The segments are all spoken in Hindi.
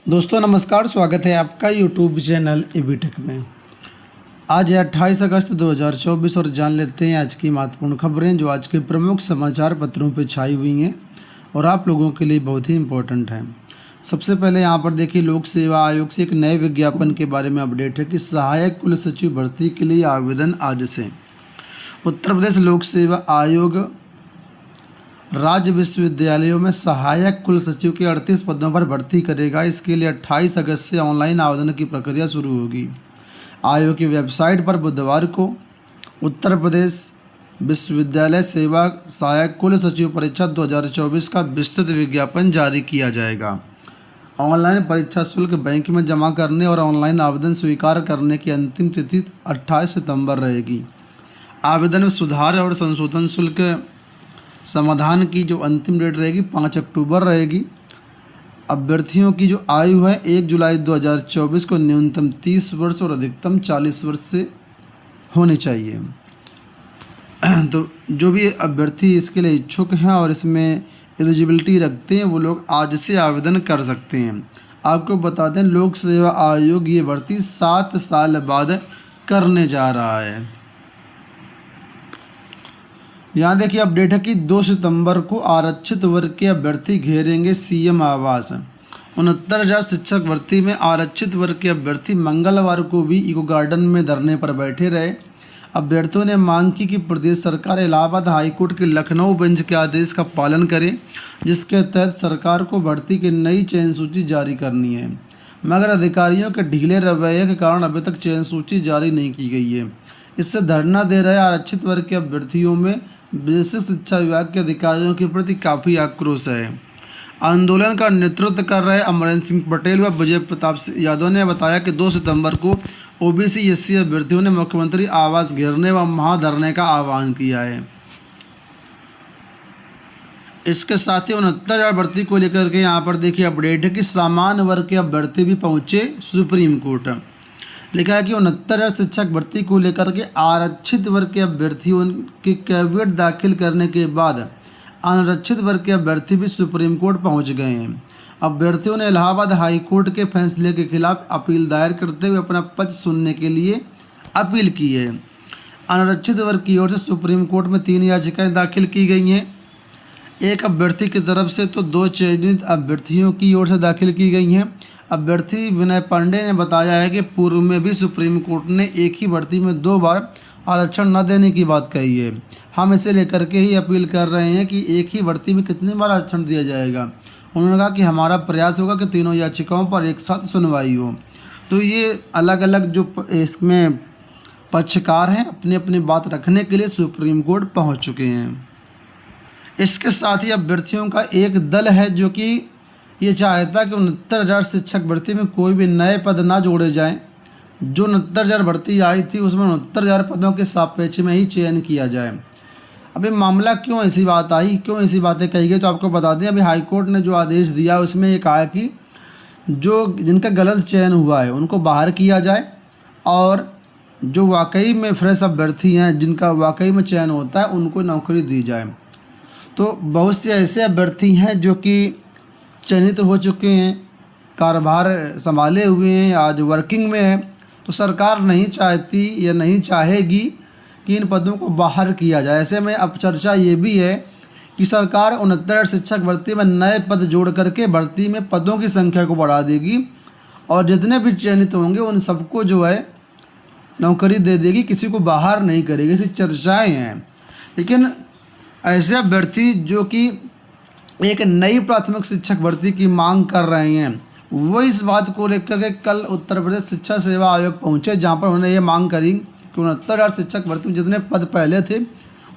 दोस्तों नमस्कार, स्वागत है आपका यूट्यूब चैनल एबीटेक में। आज है 28 अगस्त 2024 और जान लेते हैं आज की महत्वपूर्ण खबरें जो आज के प्रमुख समाचार पत्रों पर छाई हुई हैं और आप लोगों के लिए बहुत ही इम्पोर्टेंट हैं। सबसे पहले यहाँ पर देखिए, लोक सेवा आयोग से एक नए विज्ञापन के बारे में अपडेट है कि सहायक कुल सचिव भर्ती के लिए आवेदन आज से। उत्तर प्रदेश लोक सेवा आयोग राज्य विश्वविद्यालयों में सहायक कुल सचिव के 38 पदों पर भर्ती करेगा। इसके लिए 28 अगस्त से ऑनलाइन आवेदन की प्रक्रिया शुरू होगी। आयोग की वेबसाइट पर बुधवार को उत्तर प्रदेश विश्वविद्यालय सेवा सहायक कुल सचिव परीक्षा 2024 का विस्तृत विज्ञापन जारी किया जाएगा। ऑनलाइन परीक्षा शुल्क बैंक में जमा करने और ऑनलाइन आवेदन स्वीकार करने की अंतिम तिथि 28 सितंबर रहेगी। आवेदन में सुधार और संशोधन शुल्क समाधान की जो अंतिम डेट रहेगी 5 अक्टूबर रहेगी। अभ्यर्थियों की जो आयु है 1 जुलाई 2024 को न्यूनतम 30 वर्ष और अधिकतम 40 वर्ष से होनी चाहिए। तो जो भी अभ्यर्थी इसके लिए इच्छुक हैं और इसमें एलिजिबिलिटी रखते हैं वो लोग आज से आवेदन कर सकते हैं। आपको बता दें, लोक सेवा आयोग ये भर्ती 7 साल बाद करने जा रहा है। यहाँ देखिए अपडेट है कि 2 सितंबर को आरक्षित वर्ग के अभ्यर्थी घेरेंगे सीएम आवास। 69,000 शिक्षक भर्ती में आरक्षित वर्ग के अभ्यर्थी मंगलवार को भी इको गार्डन में धरने पर बैठे रहे। अभ्यर्थियों ने मांग की कि प्रदेश सरकार इलाहाबाद हाईकोर्ट के लखनऊ बेंच के आदेश का पालन करे, जिसके तहत सरकार को भर्ती की नई चयन सूची जारी करनी है, मगर अधिकारियों के ढीले रवैये के कारण अभी तक चयन सूची जारी नहीं की गई है। इससे धरना दे रहे आरक्षित वर्ग के अभ्यर्थियों में बेसिक शिक्षा विभाग के अधिकारियों के प्रति काफ़ी आक्रोश है। आंदोलन का नेतृत्व कर रहे अमरेंद्र सिंह पटेल व विजय प्रताप यादव ने बताया कि 2 सितंबर को ओबीसी एससी अभ्यर्थियों ने मुख्यमंत्री आवास घेरने व महाधरने का आह्वान किया है। इसके साथ ही 69,000 भर्ती को लेकर के यहाँ पर देखिए अपडेट है कि सामान्य वर्ग के अभ्यर्थी भी पहुँचे सुप्रीम कोर्ट। लिखा है कि 69,000 शिक्षक भर्ती को लेकर के आरक्षित वर्ग के अभ्यर्थियों के कैविएट दाखिल करने के बाद अनारक्षित वर्ग के अभ्यर्थी भी सुप्रीम कोर्ट पहुंच गए हैं। अभ्यर्थियों ने इलाहाबाद हाई कोर्ट के फैसले के खिलाफ अपील दायर करते हुए अपना पक्ष सुनने के लिए अपील की है। अनारक्षित वर्ग की ओर से सुप्रीम कोर्ट में 3 याचिकाएं दाखिल की गई हैं। एक अभ्यर्थी की तरफ से तो 2 चयनित अभ्यर्थियों की ओर से दाखिल की गई हैं। अभ्यर्थी विनय पांडे ने बताया है कि पूर्व में भी सुप्रीम कोर्ट ने एक ही भर्ती में 2 बार आरक्षण न देने की बात कही है। हम इसे लेकर के ही अपील कर रहे हैं कि एक ही भर्ती में कितनी बार आरक्षण दिया जाएगा। उन्होंने कहा कि हमारा प्रयास होगा कि तीनों याचिकाओं पर एक साथ सुनवाई हो। तो ये अलग अलग जो इसमें पक्षकार हैं अपनी अपनी बात रखने के लिए सुप्रीम कोर्ट पहुँच चुके हैं। इसके साथ ही अभ्यर्थियों का एक दल है जो कि ये चाहता कि 69,000 शिक्षक भर्ती में कोई भी नए पद ना जोड़े जाएं। जो 69,000 भर्ती आई थी उसमें 69,000 पदों के सापेक्ष में ही चयन किया जाए। अभी मामला क्यों ऐसी बात आई, क्यों ऐसी बातें कही गई, तो आपको बता दें अभी हाईकोर्ट ने जो आदेश दिया उसमें ये कहा कि जो जिनका गलत चयन हुआ है उनको बाहर किया जाए और जो वाकई में फ्रेश अभ्यर्थी हैं जिनका वाकई में चयन होता है उनको नौकरी दी जाए। तो बहुत से ऐसे अभ्यर्थी हैं जो कि चयनित हो चुके हैं, कारोबार संभाले हुए हैं, आज वर्किंग में है, तो सरकार नहीं चाहती या नहीं चाहेगी कि इन पदों को बाहर किया जाए। ऐसे में अब चर्चा ये भी है कि सरकार 69,000 शिक्षक भर्ती में नए पद जोड़ करके भर्ती में पदों की संख्या को बढ़ा देगी और जितने भी चयनित होंगे उन सबको जो है नौकरी दे देगी, किसी को बाहर नहीं करेगी। ऐसी चर्चाएँ हैं। लेकिन ऐसे अभ्यर्थी जो कि एक नई प्राथमिक शिक्षक भर्ती की मांग कर रहे हैं वो इस बात को लेकर के कल उत्तर प्रदेश शिक्षा सेवा आयोग पहुंचे, जहां पर उन्होंने ये मांग करी कि 69,000 शिक्षक भर्ती में जितने पद पहले थे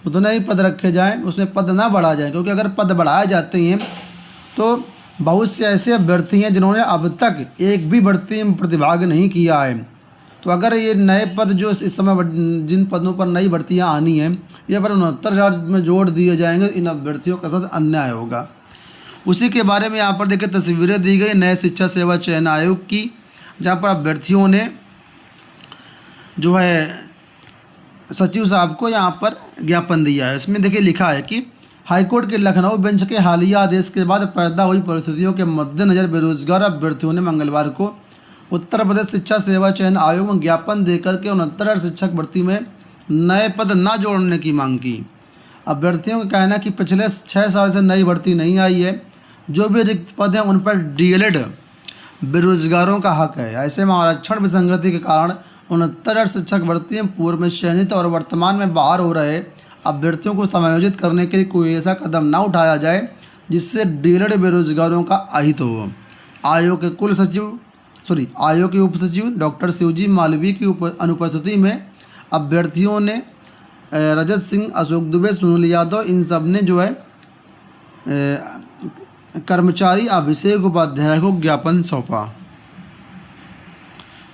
उतने ही पद रखे जाएं, उसमें पद ना बढ़ा जाए, क्योंकि अगर पद बढ़ाए जाते हैं तो बहुत से ऐसे अभ्यर्थी हैं जिन्होंने अब तक एक भी भर्ती में प्रतिभाग नहीं किया है। तो अगर ये नए पद जो इस समय जिन पदों पर नई भर्तियां आनी हैं ये पर 69,000 में जोड़ दिए जाएंगे, इन अभ्यर्थियों के साथ अन्याय होगा। उसी के बारे में यहाँ पर देखिए तस्वीरें दी गई नए शिक्षा सेवा चयन आयोग की, जहाँ पर अभ्यर्थियों ने जो है सचिव साहब को यहाँ पर ज्ञापन दिया है। इसमें देखिए लिखा है कि हाईकोर्ट के लखनऊ बेंच के हालिया आदेश के बाद पैदा हुई परिस्थितियों के मद्देनजर बेरोजगार अभ्यर्थियों ने मंगलवार को उत्तर प्रदेश शिक्षा सेवा चयन आयोग में ज्ञापन देकर के 69,000 शिक्षक भर्ती में नए पद न जोड़ने की मांग की। अभ्यर्थियों का कहना है कि पिछले 6 साल से नई भर्ती नहीं आई है। जो भी रिक्त पद हैं उन पर डीएलएड बेरोजगारों का हक है। ऐसे में आरक्षण विसंगति के कारण 69,000 शिक्षक भर्ती में पूर्व में चयनित और वर्तमान में बाहर हो रहे अभ्यर्थियों को समायोजित करने के लिए कोई ऐसा कदम न उठाया जाए जिससे डीएलएड बेरोजगारों का अहित हो। आयोग के उप सचिव डॉक्टर शिवजी मालवीय की अनुपस्थिति में अभ्यर्थियों ने रजत सिंह, अशोक दुबे, सुनील यादव इन सब ने जो है कर्मचारी अभिषेक उपाध्याय को ज्ञापन सौंपा।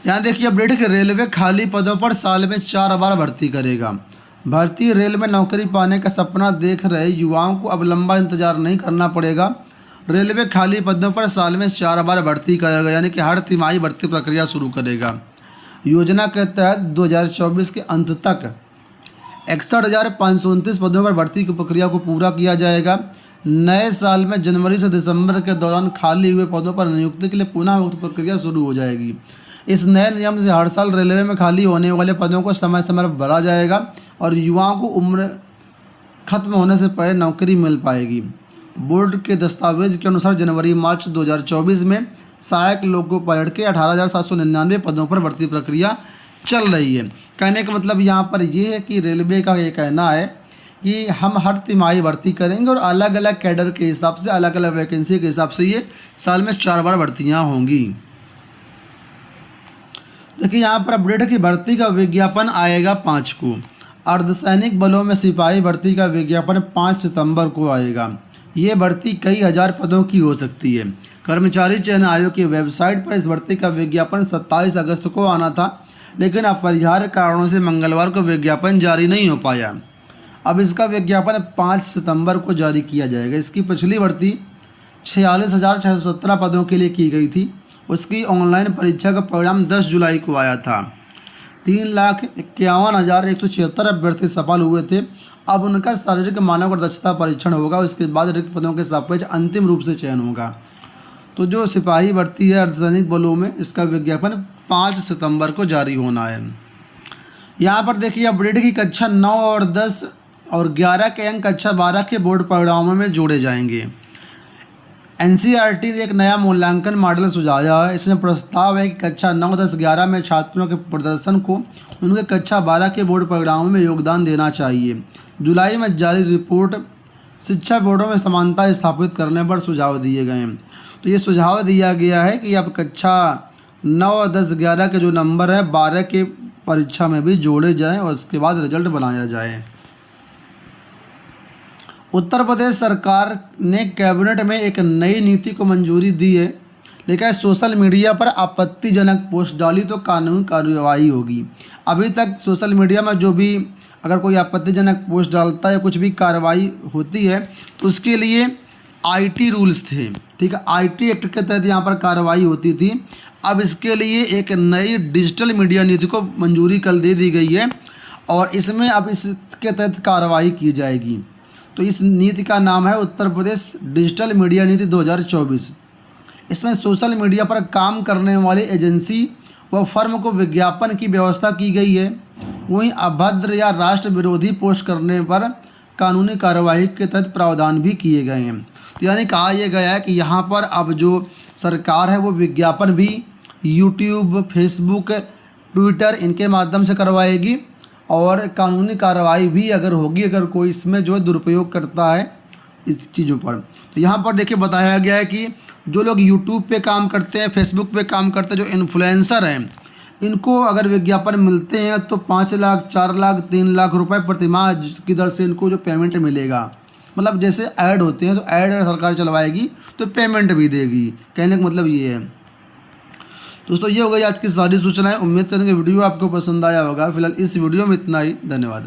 यहाँ देखिए अपडेट कि रेलवे खाली पदों पर साल में 4 बार भर्ती करेगा। भारतीय रेल में नौकरी पाने का सपना देख रहे युवाओं को अब लंबा इंतजार नहीं करना पड़ेगा। रेलवे खाली पदों पर साल में 4 बार भर्ती करेगा, यानी कि हर तिमाही भर्ती प्रक्रिया शुरू करेगा। योजना के तहत 2024 के अंत तक 61,529 पदों पर भर्ती की प्रक्रिया को पूरा किया जाएगा। नए साल में जनवरी से दिसंबर के दौरान खाली हुए पदों पर नियुक्ति के लिए पुनः उक्त प्रक्रिया शुरू हो जाएगी। इस नए नियम से हर साल रेलवे में खाली होने वाले पदों को समय समय पर भरा जाएगा और युवाओं को उम्र खत्म होने से पहले नौकरी मिल पाएगी। बोर्ड के दस्तावेज के अनुसार जनवरी मार्च 2024 में सहायक लोको पायलट के 18,799 पदों पर भर्ती प्रक्रिया चल रही है। कहने का मतलब यहाँ पर ये है कि रेलवे का ये कहना है कि हम हर तिमाही भर्ती करेंगे और अलग अलग कैडर के हिसाब से, अलग अलग वैकेंसी के हिसाब से ये साल में 4 बार भर्तियाँ होंगी। देखिए यहाँ पर अपडेट है कि भर्ती का विज्ञापन आएगा 5 को। अर्धसैनिक बलों में सिपाही भर्ती का विज्ञापन 5 सितंबर को आएगा। ये भर्ती कई हजार पदों की हो सकती है। कर्मचारी चयन आयोग की वेबसाइट पर इस भर्ती का विज्ञापन 27 अगस्त को आना था, लेकिन अपरिहार्य कारणों से मंगलवार को विज्ञापन जारी नहीं हो पाया। अब इसका विज्ञापन 5 सितंबर को जारी किया जाएगा। इसकी पिछली भर्ती 46,617 पदों के लिए की गई थी। उसकी ऑनलाइन परीक्षा का परिणाम 10 जुलाई को आया था। 3,51,176 अभ्यर्थी सफल हुए थे। अब उनका शारीरिक मानव और दक्षता परीक्षण होगा। उसके बाद रिक्त पदों के सापेक्ष अंतिम रूप से चयन होगा। तो जो सिपाही भर्ती है अर्धसैनिक बलों में, इसका विज्ञापन 5 सितंबर को जारी होना है। यहाँ पर देखिए अपडेट की कक्षा 9 और 10 और 11 के अंक कक्षा 12 के बोर्ड परिणामों में जोड़े जाएंगे। एनसीईआरटी ने एक नया मूल्यांकन मॉडल सुझाया है। इसमें प्रस्ताव है कि कक्षा 9, 10, 11 में छात्रों के प्रदर्शन को उनके कक्षा 12 के बोर्ड परिणामों में योगदान देना चाहिए। जुलाई में जारी रिपोर्ट शिक्षा बोर्डों में समानता स्थापित करने पर सुझाव दिए गए हैं। तो ये सुझाव दिया गया है कि अब कक्षा 9, 10, 11 के जो नंबर है 12 के परीक्षा में भी जोड़े जाएं और उसके बाद रिजल्ट बनाया जाए। उत्तर प्रदेश सरकार ने कैबिनेट में एक नई नीति को मंजूरी दी है। लेकिन सोशल मीडिया पर आपत्तिजनक पोस्ट डाली तो कानूनी कार्रवाई होगी। अभी तक सोशल मीडिया में जो भी अगर कोई आपत्तिजनक पोस्ट डालता है, कुछ भी कार्रवाई होती है तो उसके लिए आईटी रूल्स थे, ठीक है, आईटी एक्ट के तहत यहाँ पर कार्रवाई होती थी। अब इसके लिए एक नई डिजिटल मीडिया नीति को मंजूरी कल दे दी गई है और इसमें अब इसके तहत कार्रवाई की जाएगी। तो इस नीति का नाम है उत्तर प्रदेश डिजिटल मीडिया नीति 2024। इसमें सोशल मीडिया पर काम करने वाली एजेंसी व फर्म को विज्ञापन की व्यवस्था की गई है। वहीं अभद्र या राष्ट्र विरोधी पोस्ट करने पर कानूनी कार्रवाई के तहत प्रावधान भी किए गए हैं। तो यानी कहा यह गया है कि यहाँ पर अब जो सरकार है वो विज्ञापन भी यूट्यूब, फेसबुक, ट्विटर इनके माध्यम से करवाएगी और कानूनी कार्रवाई भी अगर होगी अगर कोई इसमें जो है दुरुपयोग करता है इस चीज़ों पर। तो यहाँ पर देखिए बताया गया है कि जो लोग यूट्यूब पे काम करते हैं, फेसबुक पे काम करते हैं, जो इन्फ्लुएंसर हैं, इनको अगर विज्ञापन मिलते हैं तो 5 लाख, 4 लाख, 3 लाख रुपए प्रतिमाह की दर से इनको जो पेमेंट मिलेगा। मतलब जैसे ऐड होते हैं तो ऐड अगर सरकार चलवाएगी तो पेमेंट भी देगी। कहने का मतलब ये है। दोस्तों ये हो गई आज की सारी सूचनाएं। उम्मीद करेंगे वीडियो आपको पसंद आया होगा। फिलहाल इस वीडियो में इतना ही। धन्यवाद।